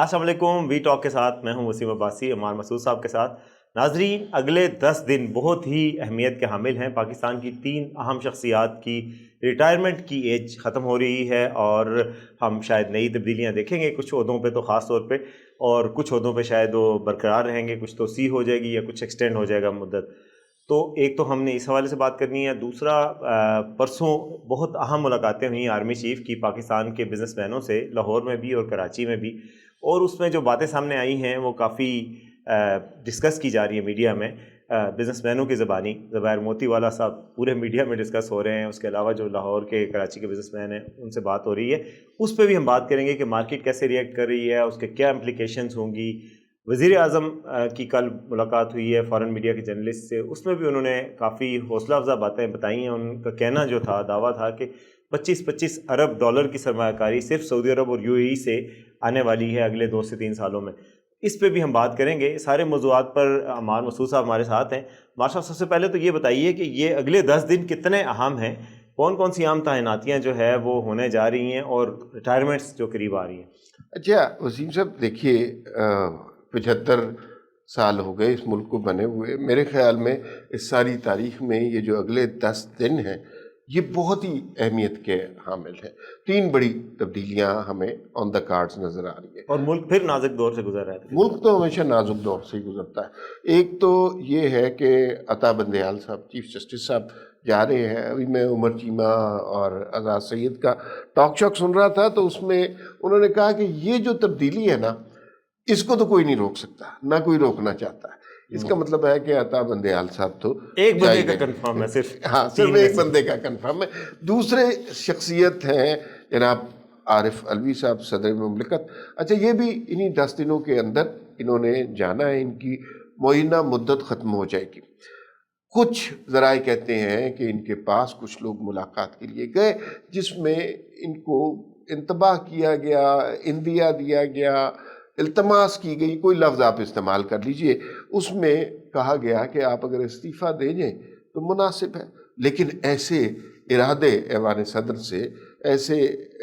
السلام علیکم. We talk کے ساتھ میں ہوں وسیم عباسی, عمار مسعود صاحب کے ساتھ. ناظرین, اگلے 10 دن بہت ہی اہمیت کے حامل ہیں. پاکستان کی 3 اہم شخصیات کی ریٹائرمنٹ کی ایج ختم ہو رہی ہے اور ہم شاید نئی تبدیلیاں دیکھیں گے, کچھ عہدوں پہ تو خاص طور پہ, اور کچھ عہدوں پہ شاید وہ برقرار رہیں گے, کچھ توسیع ہو جائے گی یا کچھ ایکسٹینڈ ہو جائے گا مدت. تو ایک تو ہم نے اس حوالے سے بات کرنی ہے. دوسرا, پرسوں بہت اہم ملاقاتیں ہوئیں آرمی چیف کی پاکستان کے بزنس مینوں سے, لاہور میں بھی اور کراچی میں بھی, اور اس میں جو باتیں سامنے آئی ہیں وہ کافی ڈسکس کی جا رہی ہیں میڈیا میں. بزنس مینوں کی زبانی زبیر موتی والا صاحب پورے میڈیا میں ڈسکس ہو رہے ہیں. اس کے علاوہ جو لاہور کے کراچی کے بزنس مین ہیں ان سے بات ہو رہی ہے. اس پہ بھی ہم بات کریں گے کہ مارکیٹ کیسے ریئیکٹ کر رہی ہے, اس کے کیا امپلیکیشنز ہوں گی. وزیر اعظم کی کل ملاقات ہوئی ہے فارن میڈیا کے جرنلسٹ سے, اس میں بھی انہوں نے کافی حوصلہ افزا باتیں بتائی ہیں. ان کا کہنا جو تھا, دعویٰ تھا کہ 25 ارب ڈالر کی سرمایہ کاری صرف سعودی عرب اور UAE سے آنے والی ہے اگلے 2 سے 3 سالوں میں. اس پہ بھی ہم بات کریں گے. سارے موضوعات پر عمار مسعود صاحب ہمارے ساتھ ہیں. عمار صاحب, سب سے پہلے تو یہ بتائیے کہ یہ اگلے 10 دن کتنے اہم ہیں, کون کون سی عام تعیناتیاں جو ہے وہ ہونے جا رہی ہیں اور ریٹائرمنٹس جو قریب آ رہی ہیں. اچھا وسیم صاحب, دیکھیے 75 سال ہو گئے اس ملک کو بنے ہوئے. میرے خیال میں اس ساری تاریخ میں یہ جو اگلے 10 دن ہیں یہ بہت ہی اہمیت کے حامل ہیں. 3 بڑی تبدیلیاں ہمیں آن دا کارڈز نظر آ رہی ہیں, اور ملک پھر نازک دور سے گزر رہا ہے. ملک تو ہمیشہ نازک دور سے ہی گزرتا ہے. ایک تو یہ ہے کہ عطا بندیال صاحب, چیف جسٹس صاحب جا رہے ہیں. ابھی میں عمر چیمہ اور آزاد سید کا ٹاک شاک سن رہا تھا, تو اس میں انہوں نے کہا کہ یہ جو تبدیلی ہے نا, اس کو تو کوئی نہیں روک سکتا, نہ کوئی روکنا چاہتا ہے. اس کا مطلب ہے کہ عطا بندیال صاحب تو ایک بندے کا کنفرم ہے, صرف صرف ایک بندے کا کنفرم ہے. دوسرے شخصیت ہیں جناب عارف علوی صاحب, صدر مملکت. اچھا, یہ بھی انہی 10 دنوں کے اندر انہوں نے جانا ہے, ان کی معینہ مدت ختم ہو جائے گی. کچھ ذرائع کہتے ہیں کہ ان کے پاس کچھ لوگ ملاقات کے لیے گئے جس میں ان کو انتباہ کیا گیا, اندیا دیا گیا, التماس کی گئی, کوئی لفظ آپ استعمال کر لیجئے. اس میں کہا گیا کہ آپ اگر استعفیٰ دے دیں تو مناسب ہے, لیکن ایسے ارادے ایوان صدر سے, ایسے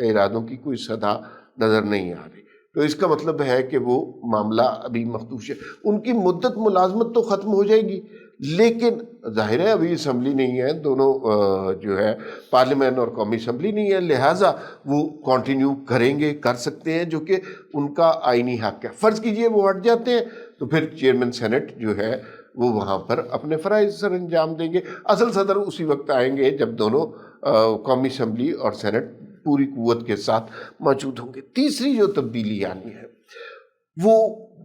ارادوں کی کوئی صدا نظر نہیں آ رہی. تو اس کا مطلب ہے کہ وہ معاملہ ابھی مخدوش ہے. ان کی مدت ملازمت تو ختم ہو جائے گی, لیکن ظاہر ہے ابھی اسمبلی نہیں ہے, دونوں جو ہے پارلیمنٹ اور قومی اسمبلی نہیں ہے, لہٰذا وہ کنٹینیو کریں گے, کر سکتے ہیں, جو کہ ان کا آئینی حق ہے. فرض کیجئے وہ ہٹ جاتے ہیں تو پھر چیئرمین سینٹ جو ہے وہ وہاں پر اپنے فرائض سر انجام دیں گے. اصل صدر اسی وقت آئیں گے جب دونوں قومی اسمبلی اور سینٹ پوری قوت کے ساتھ موجود ہوں گے. تیسری جو تبدیلی آنی ہے وہ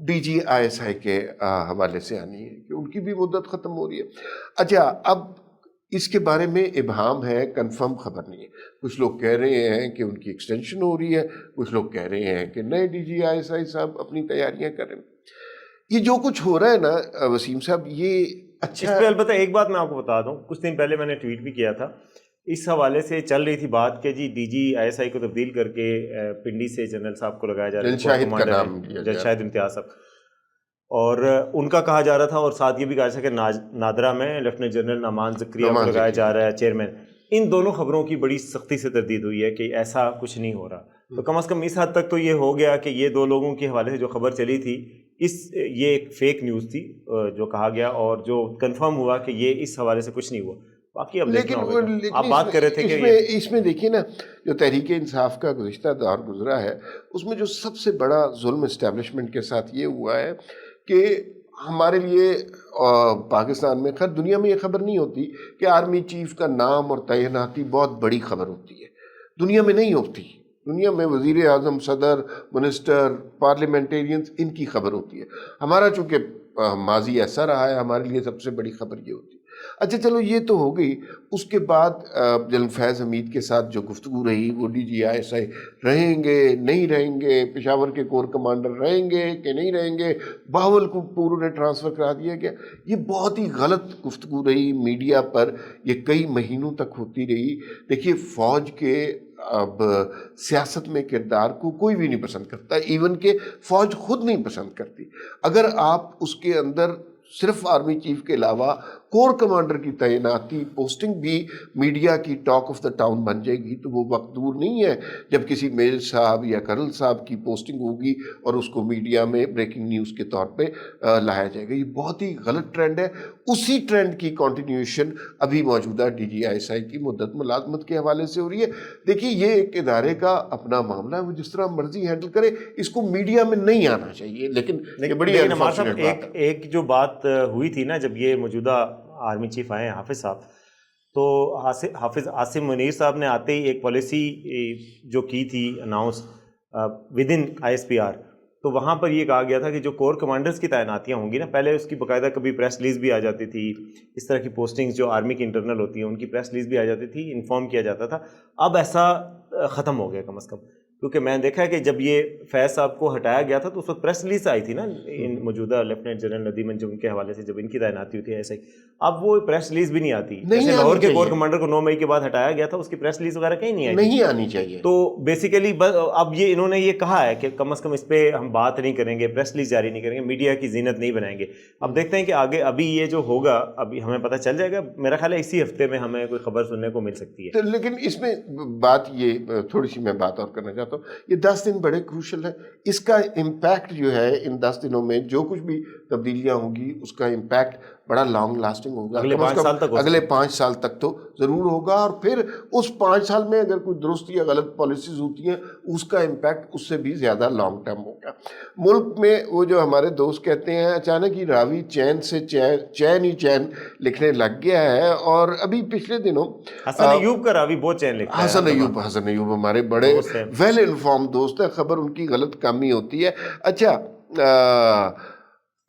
DGI کے حوالے سے آنی ہے کہ ان کی بھی مدت ختم ہو رہی ہے. اچھا, اب اس کے بارے میں ابہام ہے, کنفرم خبر نہیں ہے. کچھ لوگ کہہ رہے ہیں کہ ان کی ایکسٹینشن ہو رہی ہے, کچھ لوگ کہہ رہے ہیں کہ نئے DGI صاحب اپنی تیاریاں کر رہے ہیں. یہ جو کچھ ہو رہا ہے نا وسیم صاحب, یہ اچھا. اس پہ البتہ ایک بات میں آپ کو بتا دوں, کچھ دن پہلے میں نے ٹویٹ بھی کیا تھا, اس حوالے سے چل رہی تھی بات کہ جی DGI کو تبدیل کر کے پنڈی سے جنرل صاحب کو لگایا جا رہا ہے, جل شاہد امتیاز صاحب, اور ان کا کہا جا رہا تھا, اور ساتھ یہ بھی کہا جا کہ نادرا میں لیفٹیننٹ جنرل نعمان ذکریہ کو لگایا جا رہا ہے چیئرمین. ان دونوں خبروں کی بڑی سختی سے تردید ہوئی ہے کہ ایسا کچھ نہیں ہو رہا. تو کم از کم اس حد تک تو یہ ہو گیا کہ یہ 2 لوگوں کے حوالے سے جو خبر چلی تھی, یہ ایک فیک نیوز تھی جو کہا گیا, اور جو کنفرم ہوا کہ یہ اس حوالے سے کچھ نہیں ہوا. باقی اب دیکھنا ہوگا. آپ بات کر رہے تھے کہ اس میں دیکھیے نا, جو تحریک انصاف کا گزشتہ دور گزرا ہے اس میں جو سب سے بڑا ظلم اسٹیبلشمنٹ کے ساتھ یہ ہوا ہے کہ ہمارے لیے پاکستان میں, خیر دنیا میں یہ خبر نہیں ہوتی کہ آرمی چیف کا نام اور تعیناتی بہت بڑی خبر ہوتی ہے. دنیا میں نہیں ہوتی. دنیا میں وزیر اعظم, صدر, منسٹر, پارلیمنٹیرینز, ان کی خبر ہوتی ہے. ہمارا چونکہ ماضی ایسا رہا ہے, ہمارے لیے سب سے بڑی خبر یہ ہوتی ہے. اچھا چلو, یہ تو ہو گئی. اس کے بعد جنرل فیض حمید کے ساتھ جو گفتگو رہی, وہ DGI رہیں گے نہیں رہیں گے, پشاور کے کور کمانڈر رہیں گے کہ نہیں رہیں گے, بہاول کو پورو نے ٹرانسفر کرا دیا گیا. یہ بہت ہی غلط گفتگو رہی میڈیا پر, یہ کئی مہینوں تک ہوتی رہی. دیکھیے, فوج کے اب سیاست میں کردار کو کوئی بھی نہیں پسند کرتا, ایون کہ فوج خود نہیں پسند کرتی. اگر آپ اس کے اندر صرف آرمی چیف کے علاوہ کور کمانڈر کی تعیناتی پوسٹنگ بھی میڈیا کی ٹاک آف دا ٹاؤن بن جائے گی، تو وہ وقت دور نہیں ہے جب کسی میجر صاحب یا کرنل صاحب کی پوسٹنگ ہوگی اور اس کو میڈیا میں بریکنگ نیوز کے طور پہ لایا جائے گا۔ یہ بہت ہی غلط ٹرینڈ ہے۔ اسی ٹرینڈ کی کنٹینیوشن ابھی موجودہ D G I S I کی مدت ملازمت کے حوالے سے ہو رہی ہے۔ دیکھیے یہ ایک ادارے کا اپنا معاملہ ہے، وہ جس طرح مرضی ہینڈل کرے، اس کو میڈیا میں نہیں آنا چاہیے۔ لیکن یہ بڑی صاحب ایک جو بات ہوئی تھی نا، جب یہ موجودہ آرمی چیف آئے ہیں حافظ صاحب، تو حافظ عاصم منیر صاحب نے آتے ہی ایک پالیسی جو کی تھی announce with in I S P R, تو وہاں پر یہ کہا گیا تھا کہ جو کور کمانڈرز کی تعیناتیاں ہوں گی نا، پہلے اس کی باقاعدہ کبھی پریس ریلیز بھی آ جاتی تھی، اس طرح کی پوسٹنگز جو آرمی کی انٹرنل ہوتی ہیں ان کی پریس ریلیز بھی آ جاتی تھی، انفارم کیا جاتا تھا۔ اب ایسا ختم ہو گیا کم از کم، کیونکہ میں نے دیکھا ہے کہ جب یہ فیض صاحب کو ہٹایا گیا تھا تو اس وقت پریس ریلیز آئی تھی نا ان موجودہ لیفٹیننٹ جنرل ندیم انجم کے حوالے سے، جب ان کی تعیناتی ہوئی تھی ایسے ہی، اب وہ پریس ریلیز بھی نہیں آتی۔ جیسے لاہور کے کور کمانڈر کو 9 مئی کے بعد ہٹایا گیا تھا، اس کی پریس ریلیز وغیرہ کہیں نہیں آنی چاہیے۔ تو بیسیکلی اب یہ انہوں نے یہ کہا ہے کہ کم از کم اس پہ ہم بات نہیں کریں گے، پریس ریلیز جاری نہیں کریں گے، میڈیا کی زینت نہیں بنائیں گے۔ اب دیکھتے ہیں کہ آگے ابھی یہ جو ہوگا ابھی ہمیں پتہ چل جائے گا، میرا خیال ہے اسی ہفتے میں ہمیں کوئی خبر سننے کو مل سکتی ہے۔ لیکن اس میں بات یہ تھوڑی سی میں بات اور کرنا چاہتا ہوں، یہ 10 دن بڑے کروشل ہے۔ اس کا امپیکٹ جو ہے ان 10 دنوں میں جو کچھ بھی تبدیلیاں ہوں گی اس کا امپیکٹ بڑا لانگ لاسٹنگ ہوگا، اگلے 5 سال تک، اگلے 5 سال تک تو ضرور ہوگا، اور پھر اس 5 سال میں اگر کوئی درست یا غلط پالیسیز ہوتی ہیں اس کا امپیکٹ اس سے بھی زیادہ لانگ ٹرم ہوگا۔ ملک میں وہ جو ہمارے دوست کہتے ہیں اچانک ہی راوی چین سے چین ہی چین لکھنے لگ گیا ہے، اور ابھی پچھلے دنوں حسن ایوب کا راوی بہت چین لکھتا ہے۔ حسن ایوب ہمارے بڑے ویل انفارم دوست ہیں، خبر ان کی غلط کم ہی ہوتی ہے۔ اچھا،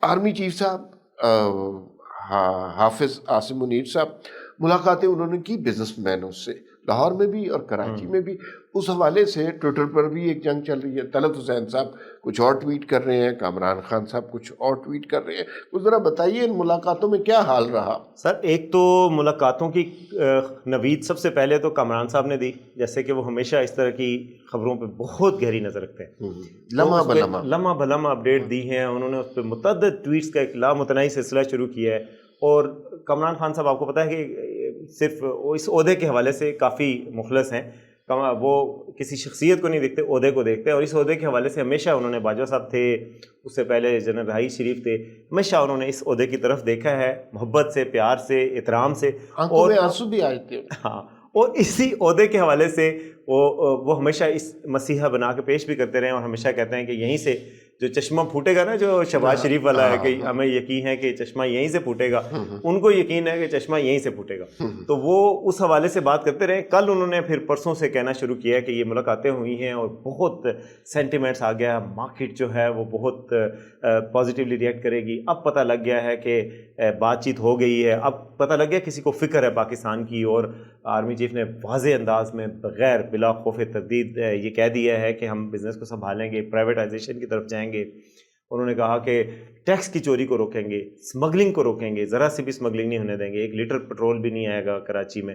آرمی چیف صاحب حافظ عاصم منیر صاحب، ملاقاتیں انہوں نے کی بزنس مینوں سے لاہور میں بھی اور کراچی میں بھی۔ اس حوالے سے ٹویٹر پر بھی ایک جنگ چل رہی ہے، طلعت حسین صاحب کچھ اور ٹویٹ کر رہے ہیں، کامران خان صاحب کچھ اور ٹویٹ کر رہے ہیں۔ کچھ ذرا بتائیے ان ملاقاتوں میں کیا حال رہا؟ سر ایک تو ملاقاتوں کی نوید سب سے پہلے تو کامران صاحب نے دی، جیسے کہ وہ ہمیشہ اس طرح کی خبروں پہ بہت گہری نظر رکھتے ہیں، لمحہ بلمحہ اپڈیٹ دی ہیں انہوں نے، اس پہ متعدد ٹویٹس کا ایک لامتناہی سلسلہ شروع کیا ہے۔ اور کامران خان صاحب آپ کو پتہ ہے کہ صرف اس عہدے کے حوالے سے کافی مخلص ہیں، وہ کسی شخصیت کو نہیں دیکھتے، عہدے کو دیکھتے ہیں، اور اس عہدے کے حوالے سے ہمیشہ انہوں نے، باجوہ صاحب تھے اس سے پہلے جنرل راحیل شریف تھے، ہمیشہ انہوں نے اس عہدے کی طرف دیکھا ہے محبت سے، پیار سے، احترام سے، اور آنسو بھی آئے تھے۔ ہاں، اور اسی عہدے کے حوالے سے وہ ہمیشہ اس مسیحا بنا کے پیش بھی کرتے رہے، اور ہمیشہ کہتے ہیں کہ یہیں سے جو چشمہ پھوٹے گا نا، جو شہباز شریف والا ہے کہ ہمیں یقین ہے کہ چشمہ یہیں سے پھوٹے گا، ان کو یقین ہے کہ چشمہ یہیں سے پھوٹے گا، تو وہ اس حوالے سے بات کرتے رہے۔ کل انہوں نے پھر پرسوں سے کہنا شروع کیا کہ یہ ملاقاتیں ہوئی ہیں اور بہت سینٹیمنٹس آ گیا، مارکیٹ جو ہے وہ بہت پازیٹیولی ریئیکٹ کرے گی، اب پتہ لگ گیا ہے کہ بات چیت ہو گئی ہے، اب پتہ لگ گیا کسی کو فکر ہے پاکستان کی، اور آرمی چیف نے واضح انداز میں بغیر بلا خوف تردید یہ کہہ دیا ہے کہ ہم بزنس کو سنبھالیں گے، پرائیویٹائزیشن کی طرف جائیں گے۔ انہوں نے کہا کہ ٹیکس کی چوری کو روکیں گے، اسمگلنگ کو روکیں گے، ذرا سی بھی اسمگلنگ نہیں ہونے دیں گے، 1 لیٹر پٹرول بھی نہیں آئے گا کراچی میں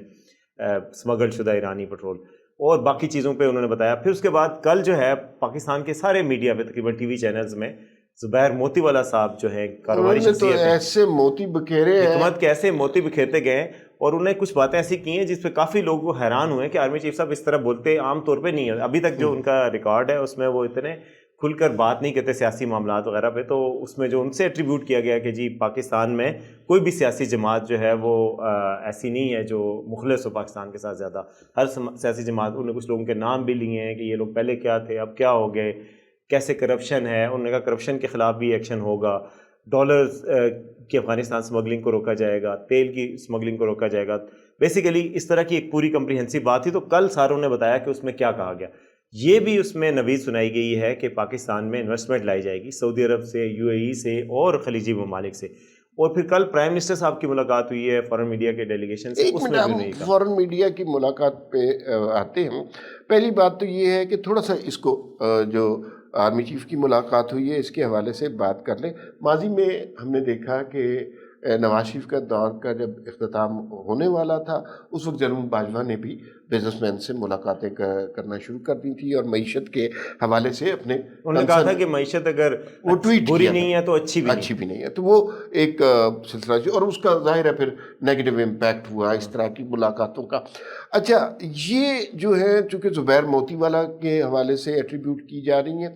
اسمگل شدہ ایرانی پٹرول، اور باقی چیزوں پہ انہوں نے بتایا۔ پھر اس کے بعد کل جو ہے پاکستان کے سارے میڈیا پہ تقریباً ٹی وی چینلز میں زبیر موتی والا صاحب جو ہیں کاروباری شخصیت ہیں، ایسے موتی بکھیرے ہیں، حکمت کے ایسے موتی بکھیرتے گئے، اور انہیں کچھ باتیں ایسی کی ہیں جس پہ کافی لوگ حیران ہوئے کہ آرمی چیف صاحب اس طرح بولتے عام طور پہ نہیں ہے، ابھی تک جو ان کا ریکارڈ ہے اس میں وہ اتنے کھل کر بات نہیں کرتے سیاسی معاملات وغیرہ پہ، تو اس میں جو ان سے ایٹریبیوٹ کیا گیا کہ جی پاکستان میں کوئی بھی سیاسی جماعت جو ہے وہ ایسی نہیں ہے جو مخلص ہو پاکستان کے ساتھ زیادہ، ہر سیاسی جماعت، انہوں نے کچھ لوگوں کے نام بھی لیے ہیں کہ یہ لوگ پہلے کیا تھے اب کیا ہو گئے، کیسے کرپشن ہے، انہوں نے کہا کرپشن کے خلاف بھی ایکشن ہوگا، ڈالرز کی افغانستان اسمگلنگ کو روکا جائے گا، تیل کی اسمگلنگ کو روکا جائے گا، بیسیکلی اس طرح کی ایک پوری کمپریہنسو بات تھی۔ تو کل ساروں نے بتایا کہ اس میں کیا کہا گیا، یہ بھی اس میں نوید سنائی گئی ہے کہ پاکستان میں انویسٹمنٹ لائی جائے گی سعودی عرب سے، یو اے ای سے اور خلیجی ممالک سے، اور پھر کل پرائم منسٹر صاحب کی ملاقات ہوئی ہے فارن میڈیا کے ڈیلیگیشن سے، اس میں بھی نہیں کہا۔ فارن میڈیا کی ملاقات پہ آتے ہیں، پہلی بات تو یہ ہے کہ تھوڑا سا اس کو جو آرمی چیف کی ملاقات ہوئی ہے اس کے حوالے سے بات کر لیں۔ ماضی میں ہم نے دیکھا کہ نواز شریف کا دور کا جب اختتام ہونے والا تھا اس وقت جنرل باجوہ نے بھی بزنس مین سے ملاقاتیں کرنا شروع کر دی تھی اور معیشت کے حوالے سے اپنے انہوں نے کہا تھا کہ معیشت اگر وہ ٹویٹ بری نہیں ہے تو اچھی بھی نہیں ہے، تو وہ ایک سلسلہ اور اس کا ظاہر ہے پھر نیگیٹو امپیکٹ ہوا اس طرح کی ملاقاتوں کا۔ اچھا یہ جو ہے چونکہ زبیر موتی والا کے حوالے سے ایٹریبیوٹ کی جا رہی ہیں،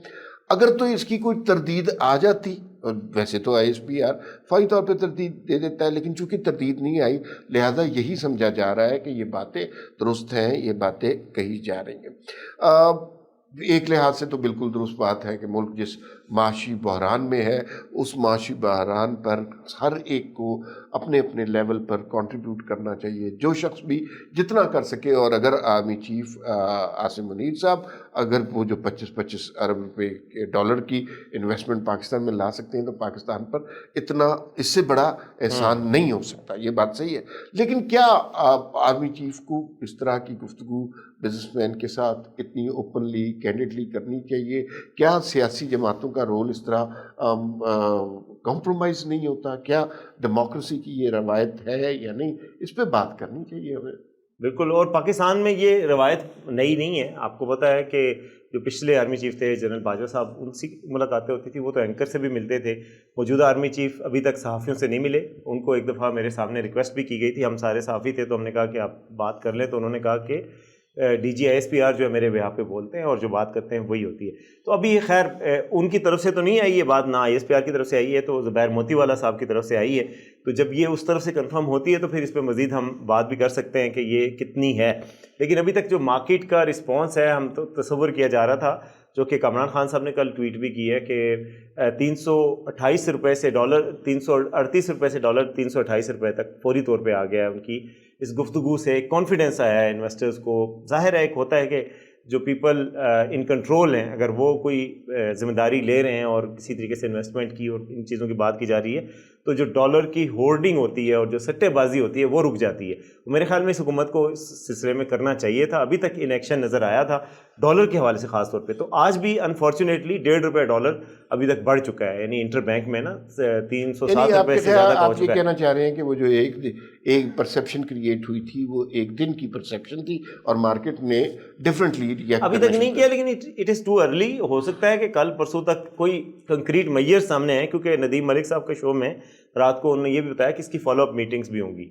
اگر تو اس کی کوئی تردید آ جاتی، اور ویسے تو ISPR فوری طور پہ تردید دے دیتا ہے، لیکن چونکہ تردید نہیں آئی لہذا یہی سمجھا جا رہا ہے کہ یہ باتیں درست ہیں، یہ باتیں کہی جا رہی ہیں۔ ایک لحاظ سے تو بالکل درست بات ہے کہ ملک جس معاشی بحران میں ہے اس معاشی بحران پر ہر ایک کو اپنے اپنے لیول پر کنٹریبیوٹ کرنا چاہیے، جو شخص بھی جتنا کر سکے۔ اور اگر آرمی چیف عاصم منیر صاحب اگر وہ جو 25 ارب روپے کے ڈالر کی انویسٹمنٹ پاکستان میں لا سکتے ہیں تو پاکستان پر اتنا اس سے بڑا احسان نہیں ہو سکتا، یہ بات صحیح ہے۔ لیکن کیا آرمی چیف کو اس طرح کی گفتگو بزنس مین کے ساتھ اتنی اوپنلی کینڈیڈلی کرنی چاہیے؟ کیا سیاسی جماعتوں کا رول اس طرح کمپرومائز نہیں ہوتا؟ کیا ڈیموکریسی کی یہ روایت ہے یا نہیں؟ اس پہ بات کرنی چاہیے ہمیں۔ بالکل، اور پاکستان میں یہ روایت نئی نہیں ہے، آپ کو پتہ ہے کہ جو پچھلے آرمی چیف تھے جنرل باجوہ صاحب، ان سے ملاقاتیں ہوتی تھی، وہ تو اینکر سے بھی ملتے تھے۔ موجودہ آرمی چیف ابھی تک صحافیوں سے نہیں ملے، ان کو ایک دفعہ میرے سامنے ریکویسٹ بھی کی گئی تھی، ہم سارے صحافی تھے تو ہم نے کہا کہ آپ بات کر لیں، تو انہوں نے کہا کہ DG ISPR جو ہے میرے بیہاف پہ بولتے ہیں اور جو بات کرتے ہیں وہی ہوتی ہے۔ تو ابھی خیر ان کی طرف سے تو نہیں آئی یہ بات، نہ ISPR کی طرف سے آئی ہے، تو زبیر موتی والا صاحب کی طرف سے آئی ہے۔ تو جب یہ اس طرف سے کنفرم ہوتی ہے تو پھر اس پہ مزید ہم بات بھی کر سکتے ہیں کہ یہ کتنی ہے۔ لیکن ابھی تک جو مارکیٹ کا رسپانس ہے، ہم تو تصور کیا جا رہا تھا، جو کہ کامران خان صاحب نے کل ٹویٹ بھی کی ہے کہ 328 روپے سے ڈالر 338 روپے سے ڈالر 328 روپے تک فوری طور پہ آ گیا ہے۔ ان کی اس گفتگو سے ایک کانفیڈنس آیا ہے انویسٹرز کو۔ ظاہر ہے ایک ہوتا ہے کہ جو پیپل ان کنٹرول ہیں، اگر وہ کوئی ذمہ داری لے رہے ہیں اور کسی طریقے سے انویسٹمنٹ کی اور ان چیزوں کی بات کی جا رہی ہے، تو جو ڈالر کی ہورڈنگ ہوتی ہے اور جو سٹے بازی ہوتی ہے وہ رک جاتی ہے۔ میرے خیال میں اس حکومت کو اس سلسلے میں کرنا چاہیے تھا، ابھی تک ان ایکشن نظر آیا تھا ڈالر کے حوالے سے خاص طور پہ۔ تو آج بھی انفارچونیٹلی 1.5 روپے ڈالر ابھی تک بڑھ چکا ہے، یعنی انٹر بینک میں نا 307 روپے سے زیادہ کا ہو چکا ہے۔ آپ یہ کہنا چاہ رہے ہیں کہ وہ جو ایک پرسیپشن کریٹ ہوئی تھی وہ ایک دن کی پرسیپشن تھی اور مارکیٹ نے ڈیفرنٹلی ریئیکٹ ابھی تک نہیں کیا، لیکن اٹ از ٹو ارلی۔ ہو سکتا ہے کہ کل پرسوں تک کوئی کنکریٹ میئر سامنے آئے، کیونکہ ندیم ملک صاحب کے شو میں رات کو انہوں نے یہ بھی بتایا کہ اس کی فالو اپ میٹنگز بھی ہوں گی۔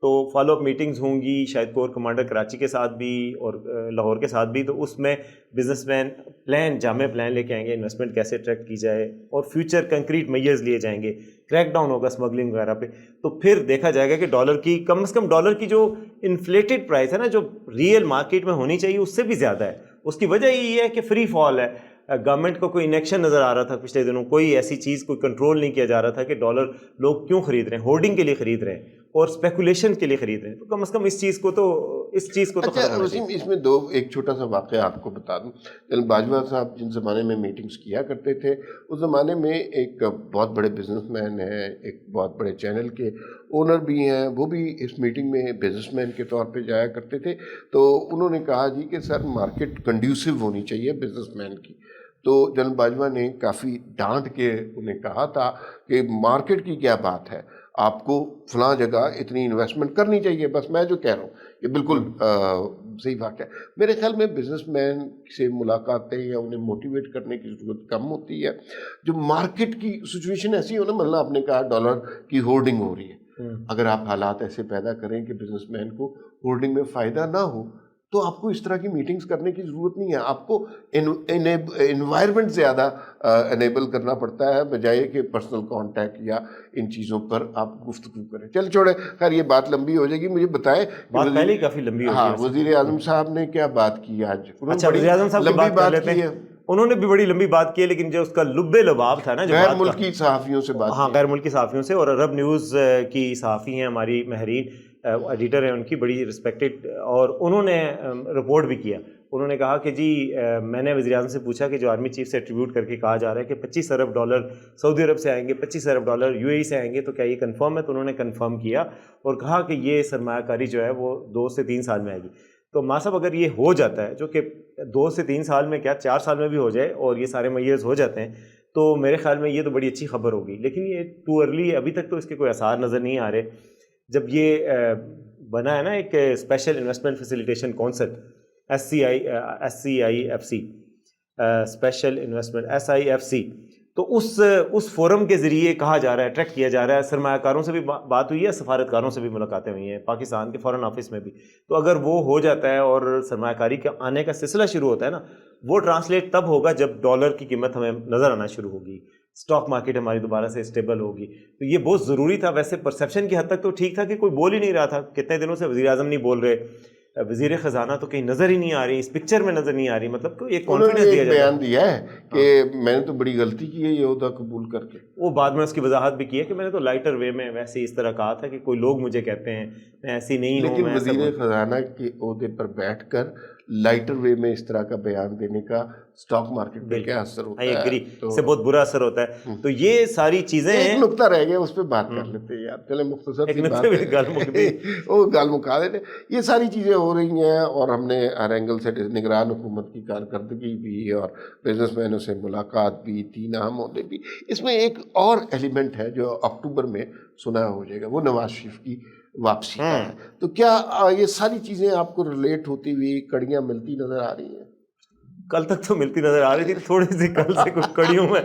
تو فالو اپ میٹنگز ہوں گی شاید کور کمانڈر کراچی کے ساتھ بھی اور لاہور کے ساتھ بھی، تو اس میں بزنس مین پلان، جامع پلان لے کے آئیں گے، انویسٹمنٹ کیسے اٹریکٹ کی جائے اور فیوچر کنکریٹ میئرز لیے جائیں گے، کریک ڈاؤن ہوگا اسمگلنگ وغیرہ پہ۔ تو پھر دیکھا جائے گا کہ ڈالر کی کم از کم ڈالر کی جو انفلیٹڈ پرائس ہے نا، جو ریئل مارکیٹ میں ہونی چاہیے اس سے بھی زیادہ ہے۔ اس کی وجہ یہ ہے کہ فری فال ہے، گورنمنٹ کو کوئی انیکشن نظر آ رہا تھا پچھلے دنوں، کوئی ایسی چیز کوئی کنٹرول نہیں کیا جا رہا تھا کہ ڈالر لوگ کیوں خرید رہے ہیں، ہولڈنگ کے لیے خرید رہے ہیں اور اسپیکولیشن کے لیے خرید رہے ہیں۔ تو کم از کم اس چیز کو تو اچھا وسیم، اس میں ایک چھوٹا سا واقعہ آپ کو بتا دوں۔ جنرل باجوہ صاحب جن زمانے میں میٹنگز کیا کرتے تھے اس زمانے میں ایک بہت بڑے بزنس مین ہیں، ایک بہت بڑے چینل کے اونر بھی ہیں، وہ بھی اس میٹنگ میں بزنس مین کے طور پہ جایا کرتے تھے۔ تو انہوں نے کہا جی کہ سر مارکیٹ کنڈیوسو ہونی چاہیے بزنس مین کی۔ تو جنرل باجوہ نے کافی ڈانٹ کے انہیں کہا تھا کہ مارکیٹ کی کیا بات ہے، آپ کو فلاں جگہ اتنی انویسٹمنٹ کرنی چاہیے، بس میں جو کہہ رہا ہوں یہ بالکل صحیح واقعہ ہے۔ میرے خیال میں بزنس مین سے ملاقاتیں یا انہیں موٹیویٹ کرنے کی ضرورت کم ہوتی ہے۔ جو مارکیٹ کی سچویشن ایسی ہو نا، مطلب آپ نے کہا ڈالر کی ہولڈنگ ہو رہی ہے، اگر آپ حالات ایسے پیدا کریں کہ بزنس مین کو ہولڈنگ میں فائدہ نہ ہو تو آپ کو اس طرح کی میٹنگز کرنے کی ضرورت نہیں ہے۔ آپ کو انوائرمنٹ زیادہ انیبل کرنا پڑتا ہے بجائے کہ پرسنل کانٹیکٹ یا ان چیزوں پر آپ گفتگو کریں۔ چل چھوڑے، خیر یہ بات لمبی ہو جائے گی۔ مجھے بتائیں، بات پہلے ہی کافی لمبی ہو گئی۔ ہاں، وزیر اعظم صاحب نے کیا بات کی آج؟ اچھا، وزیر اعظم صاحب لمبی بات کی ہے، انہوں نے بھی بڑی لمبی بات کی ہے، لیکن جو اس کا لب لباب تھا نا، جو غیر ملکی صحافیوں سے بات، ہاں غیر ملکی صحافیوں سے، اور عرب نیوز کی صحافی ہیں ہماری مہرین، ایڈیٹر ہیں ان کی، بڑی رسپیکٹڈ، اور انہوں نے رپورٹ بھی کیا۔ انہوں نے کہا کہ جی میں نے وزیر اعظم سے پوچھا کہ جو آرمی چیف سے ایٹریبیوٹ کر کے کہا جا رہا ہے کہ 25 ارب ڈالر سعودی عرب سے آئیں گے، 25 ارب ڈالر UAE سے آئیں گے، تو کیا یہ کنفرم ہے؟ تو انہوں نے کنفرم کیا اور کہا کہ یہ سرمایہ کاری جو ہے وہ 2 سے 3 سال میں آئے گی۔ تو ماں صاحب اگر یہ ہو جاتا ہے، جو کہ 2 سے 3 سال میں کیا 4 سال میں بھی ہو جائے اور یہ سارے میئرز ہو جاتے ہیں، تو میرے خیال میں یہ تو بڑی اچھی خبر ہوگی، لیکن یہ ٹو ارلی ہے، ابھی تک تو اس کے کوئی آثار نظر نہیں آ رہے. جب یہ بنا ہے نا ایک special investment facilitation council SCIFC special investment SIFC، تو اس فورم کے ذریعے کہا جا رہا ہے، اٹریکٹ کیا جا رہا ہے، سرمایہ کاروں سے بھی بات ہوئی ہے، سفارتکاروں سے بھی ملاقاتیں ہوئی ہیں پاکستان کے فارن آفس میں بھی. تو اگر وہ ہو جاتا ہے اور سرمایہ کاری کا آنے کا سلسلہ شروع ہوتا ہے نا، وہ ٹرانسلیٹ تب ہوگا جب ڈالر کی قیمت ہمیں نظر آنا شروع ہوگی، اسٹاک مارکیٹ ہماری دوبارہ سے اسٹیبل ہوگی. تو یہ بہت ضروری تھا. ویسے پرسیپشن کی حد تک تو ٹھیک تھا کہ کوئی بول ہی نہیں رہا تھا، کتنے دنوں سے وزیر اعظم نہیں بول رہے، وزیر خزانہ تو کہیں نظر ہی نہیں آ رہی، اس پکچر میں نظر نہیں آ رہی. مطلب ایک کانفیڈنس دیا جاتا ہے. بیان دیا ہے کہ میں نے تو بڑی غلطی کی ہے یہ عہدہ قبول کر کے. وہ بعد میں اس کی وضاحت بھی کی ہے کہ میں نے تو لائٹر وے میں ویسے اس طرح کہا تھا کہ کوئی لوگ مجھے کہتے ہیں میں ایسی نہیں ہوں. لیکن وزیر خزانہ کے عہدے پر بیٹھ کر لائٹر وے میں اس طرح کا بیان دینے کا اسٹاک مارکیٹ پہ کیا اثر ہوتا ہے؟ اس سے بہت برا اثر ہوتا ہے. تو یہ ساری چیزیں ایک نقطہ رہ گیا، اس پہ بات کر لیتے ہیں یار، چلے مختصر سی بات ہے، وہ گال مکا دیتے. یہ ساری چیزیں ہو رہی ہیں اور ہم نے ہر اینگل سے نگران حکومت کی کارکردگی بھی اور بزنس مینوں سے ملاقات بھی، 3 اہم عہدے بھی. اس میں ایک اور ایلیمنٹ ہے جو اکتوبر میں سنا ہو جائے گا، وہ نواز شریف کی واپسی کا ہے. تو کیا یہ ساری چیزیں آپ کو ریلیٹ ہوتی ہوئی کڑیاں ملتی نظر آ رہی ہیں؟ کل تک تو ملتی نظر آ رہی تھی، تھوڑی سی کل سے کچھ کڑیوں میں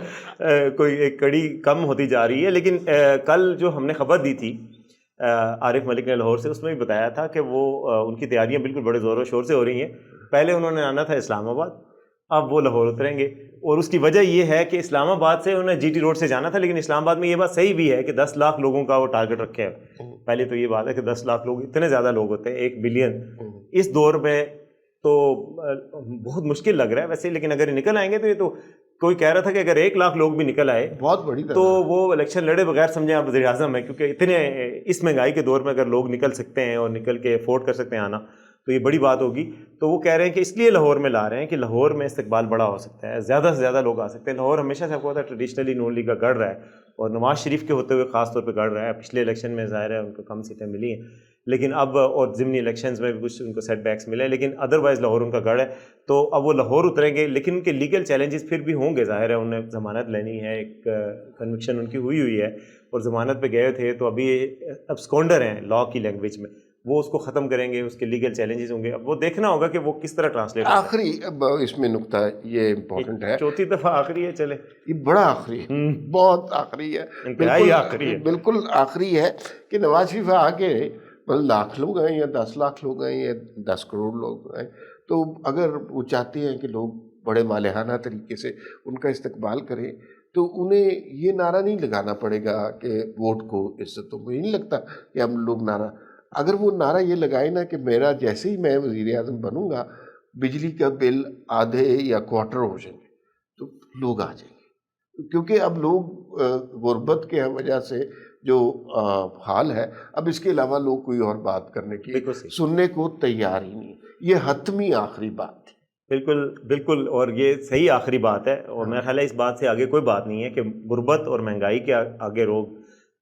کوئی ایک کڑی کم ہوتی جا رہی ہے. لیکن کل جو ہم نے خبر دی تھی عارف ملک نے لاہور سے، اس میں بھی بتایا تھا کہ وہ ان کی تیاریاں بالکل بڑے زور و شور سے ہو رہی ہیں. پہلے انہوں نے آنا تھا اسلام آباد، اب وہ لاہور اتریں گے. اور اس کی وجہ یہ ہے کہ اسلام آباد سے انہیں GT روڈ سے جانا تھا، لیکن اسلام آباد میں یہ بات صحیح بھی ہے کہ 10 لاکھ لوگوں کا وہ ٹارگٹ رکھے ہے. پہلے تو یہ بات ہے کہ 10 لاکھ لوگ اتنے زیادہ لوگ ہوتے ہیں، 1 بلین اس دور میں، تو بہت مشکل لگ رہا ہے ویسے. لیکن اگر نکل آئیں گے تو یہ تو کوئی کہہ رہا تھا کہ اگر 1 لاکھ لوگ بھی نکل آئے بہت بڑی تو وہ الیکشن لڑے بغیر سمجھیں آپ وزیر اعظم ہے. کیونکہ اتنے اس مہنگائی کے دور میں اگر لوگ نکل سکتے ہیں اور نکل کے افورڈ کر سکتے ہیں آنا تو یہ بڑی بات ہوگی. تو وہ کہہ رہے ہیں کہ اس لیے لاہور میں لا رہے ہیں کہ لاہور میں استقبال بڑا ہو سکتا ہے، زیادہ سے زیادہ لوگ آ سکتے ہیں. لاہور ہمیشہ سے آپ کو پتا ہے ٹریڈیشنلی نون لیگ کا گڑھ رہا ہے اور نواز شریف کے ہوتے ہوئے خاص طور پہ گڑھ رہا ہے. پچھلے الیکشن میں ظاہر ہے ان کو کم سیٹیں ملی ہیں، لیکن اب اور ضمنی الیکشنز میں بھی کچھ ان کو سیٹ بیکس ملے ہیں، لیکن ادروائز لاہور ان کا گڑھ ہے. تو اب وہ لاہور اتریں گے، لیکن ان کے لیگل چیلنجز پھر بھی ہوں گے. ظاہر ہے انہیں ضمانت لینی ہے، ایک کنوکشن ان کی ہوئی ہے اور ضمانت پہ گئے تھے. تو ابھی ابسکونڈر ہیں لا کی لینگویج میں، وہ اس کو ختم کریں گے، اس کے لیگل چیلنجز ہوں گے. اب وہ دیکھنا ہوگا کہ وہ کس طرح ٹرانسلیٹ. آخری اب اس میں نقطہ یہ امپورٹنٹ ہے، 4تھی دفعہ آخری ہے، چلے یہ بڑا آخری ہے، بہت آخری ہے، انتہائی آخری ہے، بالکل آخری ہے کہ نواز شریف آ کے لاکھ لوگ آئیں یا 10 لاکھ لوگ آئیں یا 10 کروڑ لوگ آئیں، تو اگر وہ چاہتے ہیں کہ لوگ بڑے مالحانہ طریقے سے ان کا استقبال کریں تو انہیں یہ نعرہ نہیں لگانا پڑے گا کہ ووٹ کو عزت. تو مجھے نہیں لگتا کہ ہم لوگ نعرہ، اگر وہ نعرہ یہ لگائے نا کہ میرا جیسے ہی میں وزیر اعظم بنوں گا بجلی کا بل آدھے یا کوارٹر ہو جائیں گے، تو لوگ آ جائیں گے. کیونکہ اب لوگ غربت کے وجہ سے جو حال ہے، اب اس کے علاوہ لوگ کوئی اور بات کرنے کی سننے کو تیار ہی نہیں. یہ حتمی آخری بات تھی. بالکل بالکل، اور یہ صحیح آخری بات ہے. اور میرا خیال ہے اس بات سے آگے کوئی بات نہیں ہے کہ غربت اور مہنگائی کے آگے لوگ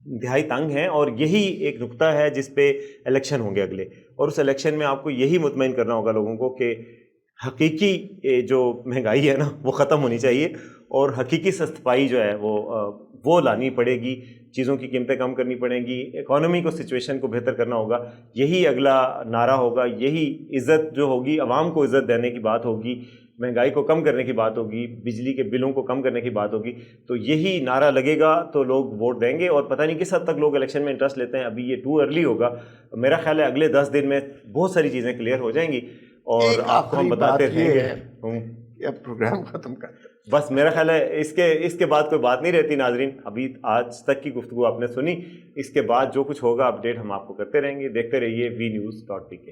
انتہائی تنگ ہیں. اور یہی ایک نقطہ ہے جس پہ الیکشن ہوں گے اگلے، اور اس الیکشن میں آپ کو یہی مطمئن کرنا ہوگا لوگوں کو کہ حقیقی جو مہنگائی ہے نا وہ ختم ہونی چاہیے، اور حقیقی سستپائی جو ہے وہ لانی پڑے گی. چیزوں کی قیمتیں کم کرنی پڑیں گی، اکانومی کو سچویشن کو بہتر کرنا ہوگا. یہی اگلا نعرہ ہوگا، یہی عزت جو ہوگی، عوام کو عزت دینے کی بات ہوگی، مہنگائی کو کم کرنے کی بات ہوگی، بجلی کے بلوں کو کم کرنے کی بات ہوگی. تو یہی نعرہ لگے گا تو لوگ ووٹ دیں گے. اور پتہ نہیں کس حد تک لوگ الیکشن میں انٹرسٹ لیتے ہیں، ابھی یہ ٹو ارلی ہوگا. میرا خیال ہے اگلے 10 دن میں بہت ساری چیزیں کلیئر ہو جائیں گی اور آپ کو ہم بتاتے رہیں گے. اب پروگرام ختم کرتے بس میرا خیال ہے اس کے بعد کوئی بات نہیں رہتی. ناظرین، ابھی آج تک کی گفتگو آپ نے سنی، اس کے بعد جو کچھ ہوگا اپڈیٹ ہم آپ کو کرتے رہیں گے. دیکھتے رہیے VNews.pk.